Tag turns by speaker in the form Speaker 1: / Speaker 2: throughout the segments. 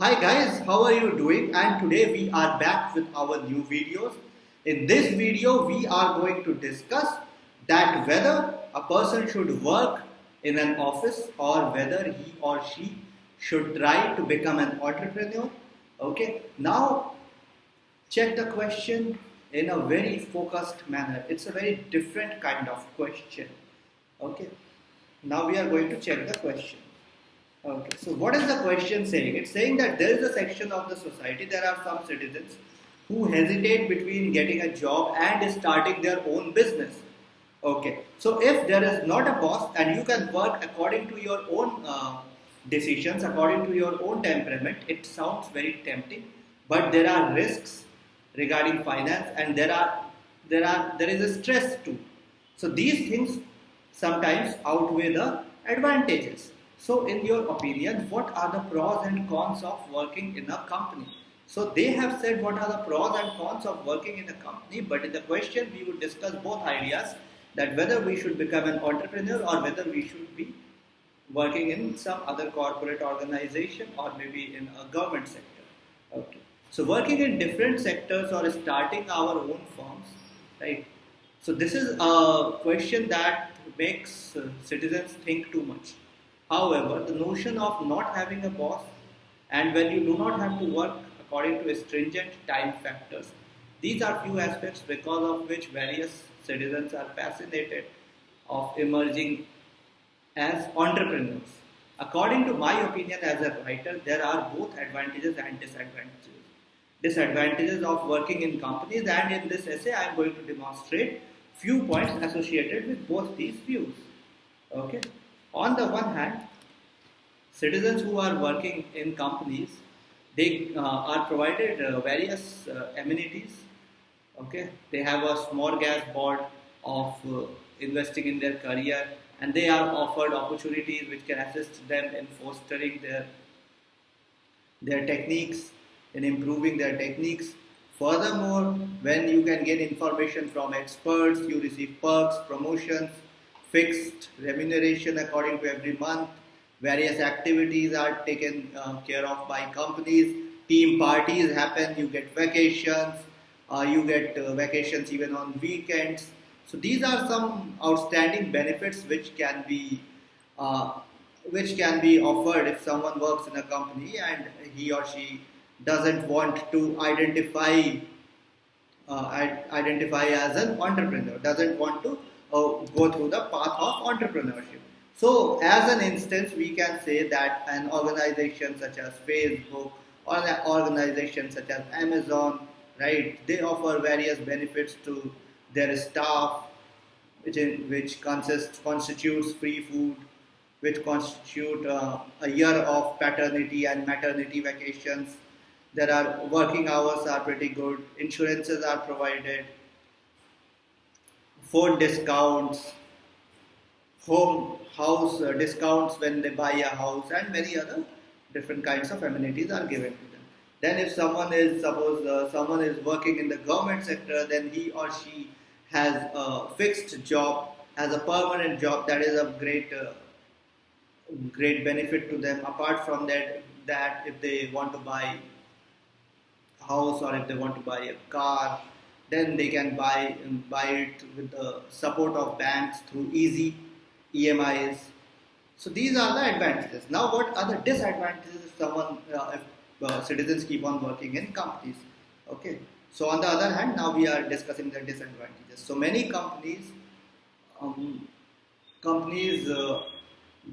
Speaker 1: Hi guys, how are you doing? And today we are back with our new videos. In this video, we are going to discuss that whether a person should work in an office or whether he or she should try to become an entrepreneur. Okay, now check the question in a very focused manner. It's a very different kind of question. Okay, now we are going to check the question. Okay, so what is the question saying? It's saying that there is a section of the society, there are some citizens who hesitate between getting a job and starting their own business. Okay, so if there is not a boss and you can work according to your own decisions, according to your own temperament, it sounds very tempting, but there are risks regarding finance and there is a stress too. So these things sometimes outweigh the advantages. So, in your opinion, what are the pros and cons of working in a company? So, they have said what are the pros and cons of working in a company, but in the question we would discuss both ideas, that whether we should become an entrepreneur or whether we should be working in some other corporate organization or maybe in a government sector. Okay. So, working in different sectors or starting our own firms, right? So, this is a question that makes citizens think too much. However, the notion of not having a boss and when you do not have to work according to stringent time factors, these are few aspects because of which various citizens are fascinated of emerging as entrepreneurs. According to my opinion as a writer, there are both advantages and disadvantages. Disadvantages of working in companies, and in this essay I am going to demonstrate few points associated with both these views. Okay. On the one hand, citizens who are working in companies, they are provided various amenities. Okay, they have a smorgasbord of investing in their career, and they are offered opportunities which can assist them in fostering their techniques, in improving their techniques. Furthermore, when you can get information from experts, you receive perks, promotions, fixed remuneration according to every month. Various activities are taken care of by companies. Team parties happen. You get vacations. You get vacations even on weekends. So these are some outstanding benefits uh, which can be offered if someone works in a company and he or she doesn't want to identify as an entrepreneur, doesn't want to go through the path of entrepreneurship. So, as an instance, we can say that an organization such as Facebook or an organization such as Amazon, right, they offer various benefits to their staff, which constitutes free food, which constitute a year of paternity and maternity vacations. There are working hours are pretty good, insurances are provided, phone discounts, home house discounts when they buy a house, and many other different kinds of amenities are given to them. Then if someone is working in the government sector, then he or she has a fixed job, has a permanent job, that is a great benefit to them. Apart from that if they want to buy house or if they want to buy a car, then they can buy it with the support of banks through easy EMIs. So these are the advantages. Now, what are the disadvantages if citizens keep on working in companies? Okay. So on the other hand, now we are discussing the disadvantages. So many um, companies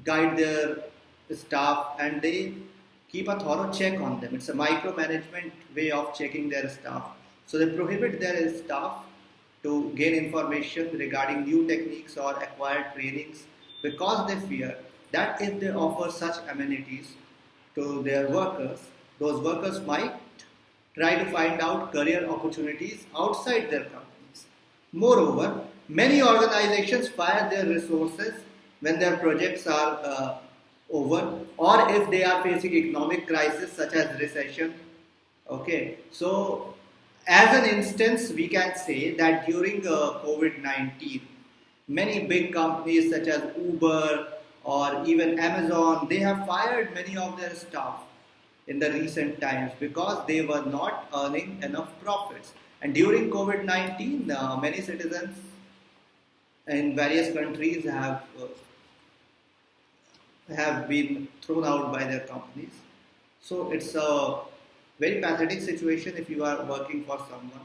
Speaker 1: guide their staff and they keep a thorough check on them. It's a micromanagement way of checking their staff. So they prohibit their staff to gain information regarding new techniques or acquired trainings because they fear that if they offer such amenities to their workers, those workers might try to find out career opportunities outside their companies. Moreover, many organizations fire their resources when their projects are over or if they are facing economic crisis such as recession. Okay, so as an instance, we can say that during COVID-19, many big companies such as Uber or even Amazon, they have fired many of their staff. in the recent times because they were not earning enough profits. And during COVID-19, many citizens in various countries have been thrown out by their companies. So it's a very pathetic situation if you are working for someone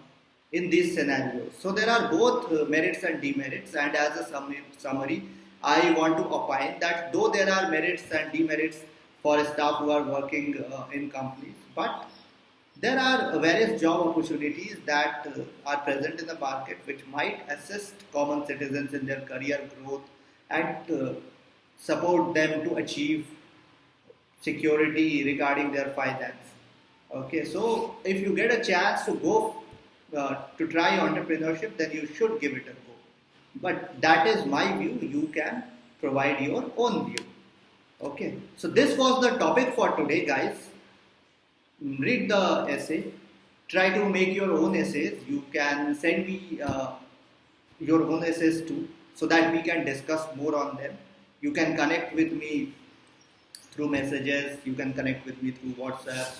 Speaker 1: in these scenarios. So there are both merits and demerits, and as a summary, I want to opine that though there are merits and demerits for staff who are working in companies, but there are various job opportunities that are present in the market which might assist common citizens in their career growth and support them to achieve security regarding their finance. Okay, so if you get a chance to go to try entrepreneurship, then you should give it a go. But that is my view. You can provide your own view. Okay, so this was the topic for today, guys. Read the essay. Try to make your own essays. You can send me your own essays too, so that we can discuss more on them. You can connect with me through messages. You can connect with me through WhatsApp.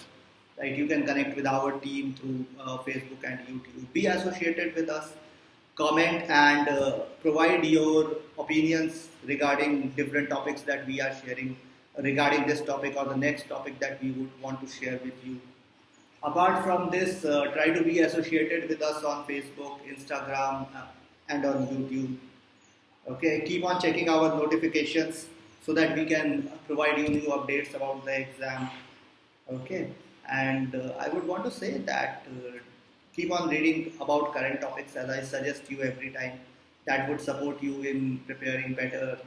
Speaker 1: Right? You can connect with our team through Facebook and YouTube. Be associated with us. Comment and provide your opinions regarding different topics that we are sharing regarding this topic or the next topic that we would want to share with you. Apart from this, try to be associated with us on Facebook, Instagram, and on YouTube. Okay, keep on checking our notifications so that we can provide you new updates about the exam. Okay, and I would want to say that keep on reading about current topics as I suggest you every time. That would support you in preparing better.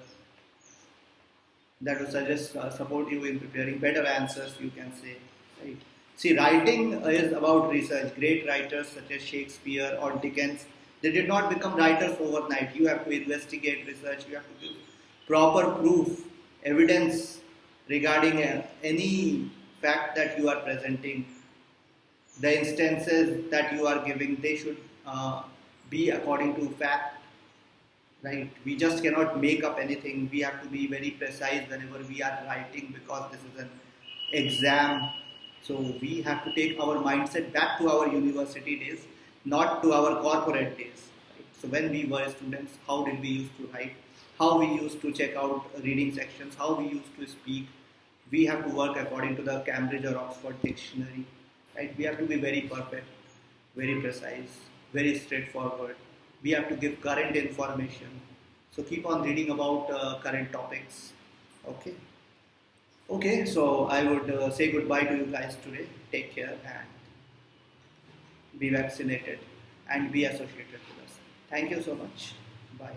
Speaker 1: That would support you in preparing better answers. You can say, right? See, writing is about research. Great writers such as Shakespeare or Dickens, they did not become writers overnight. You have to investigate research. You have to give proper proof, evidence regarding any fact that you are presenting. The instances that you are giving, they should be according to fact, right? We just cannot make up anything. We have to be very precise whenever we are writing because this is an exam. So we have to take our mindset back to our university days, not to our corporate days. Right? So when we were students, how did we used to write? How we used to check out reading sections? How we used to speak? We have to work according to the Cambridge or Oxford dictionary. Right? We have to be very perfect, very precise, very straightforward. We have to give current information. So keep on reading about current topics. Okay. Okay, so I would say goodbye to you guys today. Take care and be vaccinated and be associated with us. Thank you so much. Bye.